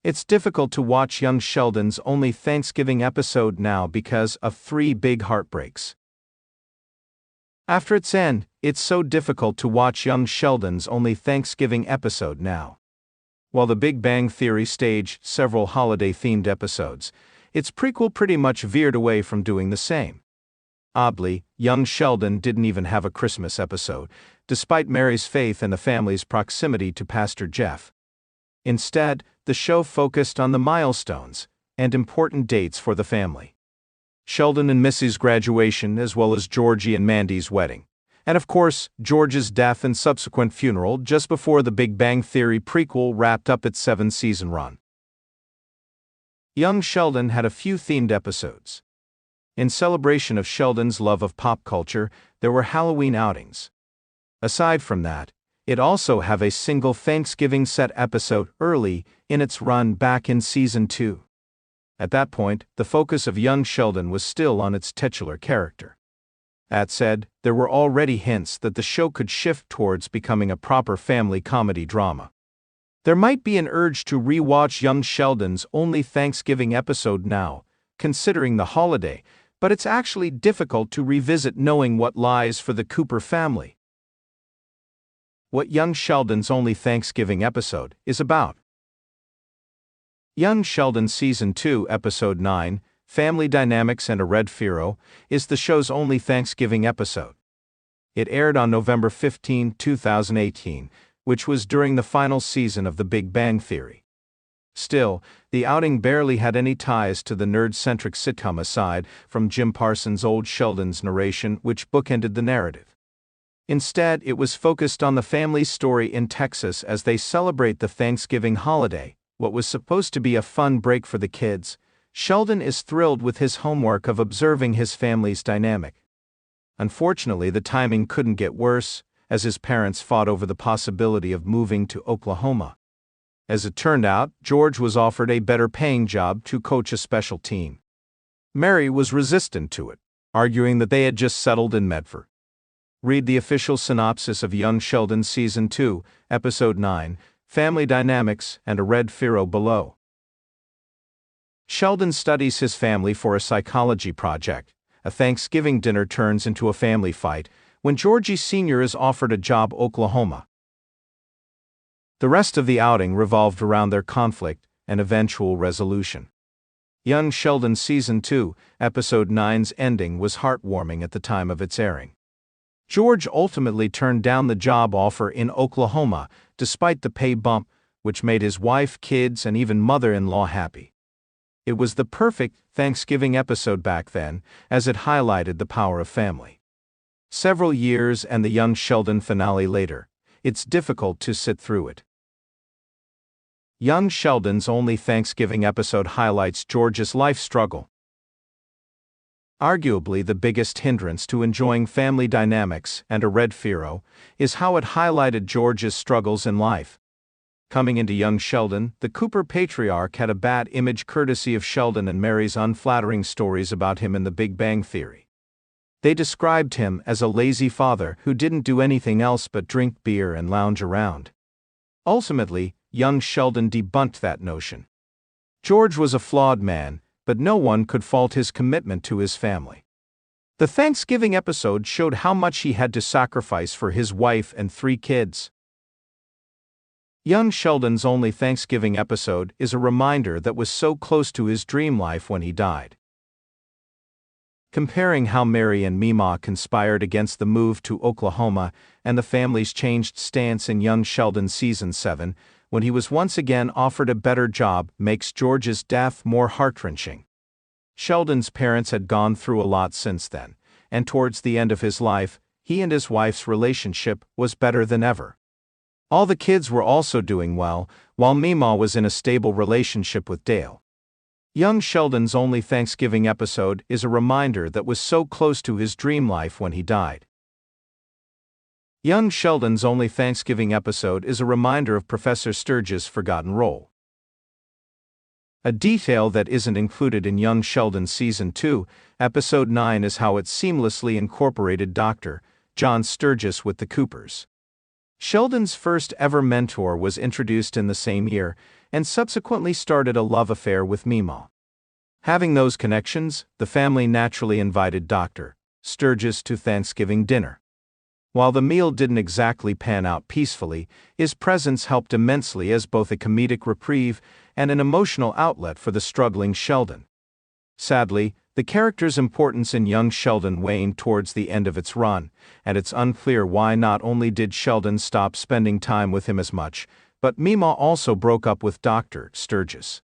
It's difficult to watch young Sheldon's only Thanksgiving episode now because of 3 big heartbreaks. After its end, it's so difficult to watch young Sheldon's only Thanksgiving episode now. While The Big Bang Theory staged several holiday-themed episodes, its prequel pretty much veered away from doing the same. Oddly, young Sheldon didn't even have a Christmas episode, despite Mary's faith and the family's proximity to Pastor Jeff. Instead, the show focused on the milestones and important dates for the family. Sheldon and Missy's graduation, as well as Georgie and Mandy's wedding. And of course, George's death and subsequent funeral just before The Big Bang Theory prequel wrapped up its 7-season run. Young Sheldon had a few themed episodes. In celebration of Sheldon's love of pop culture, there were Halloween outings. Aside from that, it also have a single Thanksgiving set episode early in its run back in Season 2. At that point, the focus of young Sheldon was still on its titular character. That said, there were already hints that the show could shift towards becoming a proper family comedy drama. There might be an urge to re-watch young Sheldon's only Thanksgiving episode now, considering the holiday, but it's actually difficult to revisit knowing what lies for the Cooper family. What young Sheldon's only Thanksgiving episode is about. Young Sheldon Season 2, Episode 9, Family Dynamics and a Red Firo, is the show's only Thanksgiving episode. It aired on November 15, 2018, which was during the final season of The Big Bang Theory. Still, the outing barely had any ties to the nerd-centric sitcom aside from Jim Parsons' old Sheldon's narration, which bookended the narrative. Instead, it was focused on the family's story in Texas as they celebrate the Thanksgiving holiday. What was supposed to be a fun break for the kids, Sheldon is thrilled with his homework of observing his family's dynamic. Unfortunately, the timing couldn't get worse, as his parents fought over the possibility of moving to Oklahoma. As it turned out, George was offered a better-paying job to coach a special team. Mary was resistant to it, arguing that they had just settled in Medford. Read the official synopsis of Young Sheldon Season 2, Episode 9, Family Dynamics and a Red Firo below. Sheldon studies his family for a psychology project. A Thanksgiving dinner turns into a family fight when Georgie Sr. is offered a job in Oklahoma. The rest of the outing revolved around their conflict and eventual resolution. Young Sheldon Season 2, Episode 9's ending was heartwarming at the time of its airing. George ultimately turned down the job offer in Oklahoma, despite the pay bump, which made his wife, kids, and even mother-in-law happy. It was the perfect Thanksgiving episode back then, as it highlighted the power of family. Several years and the Young Sheldon finale later, it's difficult to sit through it. Young Sheldon's only Thanksgiving episode highlights George's life struggle. Arguably the biggest hindrance to enjoying Family Dynamics and a Red Firo is how it highlighted George's struggles in life. Coming into Young Sheldon, the Cooper patriarch had a bad image courtesy of Sheldon and Mary's unflattering stories about him in The Big Bang Theory. They described him as a lazy father who didn't do anything else but drink beer and lounge around. Ultimately, Young Sheldon debunked that notion. George was a flawed man, but no one could fault his commitment to his family. The Thanksgiving episode showed how much he had to sacrifice for his wife and 3 kids. Young Sheldon's only Thanksgiving episode is a reminder that was so close to his dream life when he died. Comparing how Mary and Mima conspired against the move to Oklahoma and the family's changed stance in Young Sheldon Season 7, when he was once again offered a better job, makes George's death more heart-wrenching. Sheldon's parents had gone through a lot since then, and towards the end of his life, he and his wife's relationship was better than ever. All the kids were also doing well, while Mima was in a stable relationship with Dale. Young Sheldon's only Thanksgiving episode is a reminder that was so close to his dream life when he died. Young Sheldon's only Thanksgiving episode is a reminder of Professor Sturge's forgotten role. A detail that isn't included in Young Sheldon Season 2, Episode 9 is how it seamlessly incorporated Dr. John Sturgis with the Coopers. Sheldon's first ever mentor was introduced in the same year, and subsequently started a love affair with Mima. Having those connections, the family naturally invited Dr. Sturgis to Thanksgiving dinner. While the meal didn't exactly pan out peacefully, his presence helped immensely as both a comedic reprieve and an emotional outlet for the struggling Sheldon. Sadly, the character's importance in young Sheldon waned towards the end of its run, and it's unclear why not only did Sheldon stop spending time with him as much, but Mima also broke up with Dr. Sturgis.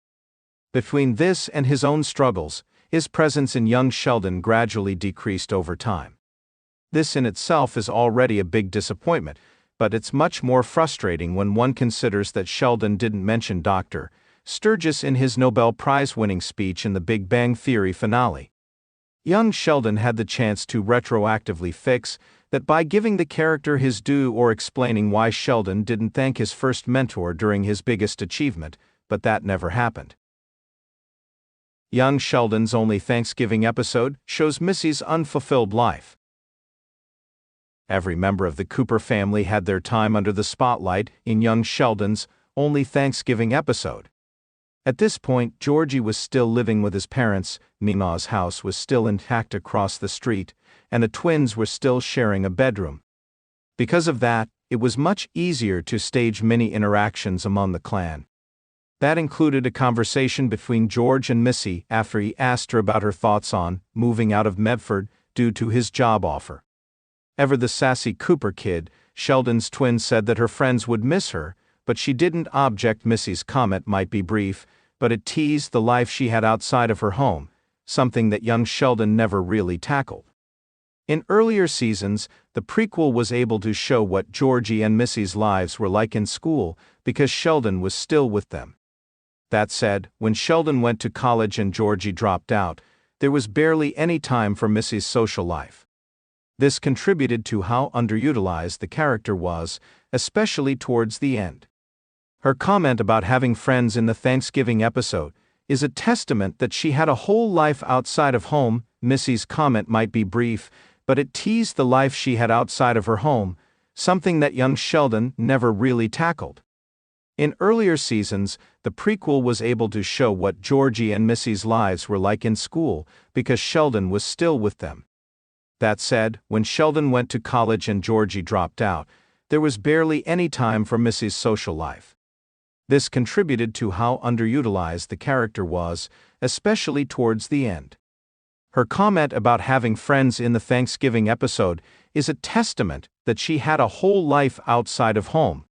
Between this and his own struggles, his presence in young Sheldon gradually decreased over time. This in itself is already a big disappointment, but it's much more frustrating when one considers that Sheldon didn't mention Dr. Sturgis in his Nobel Prize-winning speech in the Big Bang Theory finale. Young Sheldon had the chance to retroactively fix that by giving the character his due or explaining why Sheldon didn't thank his first mentor during his biggest achievement, but that never happened. Young Sheldon's only Thanksgiving episode shows Missy's unfulfilled life. Every member of the Cooper family had their time under the spotlight in young Sheldon's only Thanksgiving episode. At this point, Georgie was still living with his parents, Mima's house was still intact across the street, and the twins were still sharing a bedroom. Because of that, it was much easier to stage many interactions among the clan. That included a conversation between George and Missy after he asked her about her thoughts on moving out of Medford due to his job offer. Ever the sassy Cooper kid, Sheldon's twin said that her friends would miss her, but she didn't object. Missy's comment might be brief, but it teased the life she had outside of her home, something that young Sheldon never really tackled. In earlier seasons, the prequel was able to show what Georgie and Missy's lives were like in school because Sheldon was still with them. That said, when Sheldon went to college and Georgie dropped out, there was barely any time for Missy's social life. This contributed to how underutilized the character was, especially towards the end. Her comment about having friends in the Thanksgiving episode is a testament that she had a whole life outside of home. Missy's comment might be brief, but it teased the life she had outside of her home, something that young Sheldon never really tackled. In earlier seasons, the prequel was able to show what Georgie and Missy's lives were like in school because Sheldon was still with them. That said, when Sheldon went to college and Georgie dropped out, there was barely any time for Missy's social life. This contributed to how underutilized the character was, especially towards the end. Her comment about having friends in the Thanksgiving episode is a testament that she had a whole life outside of home,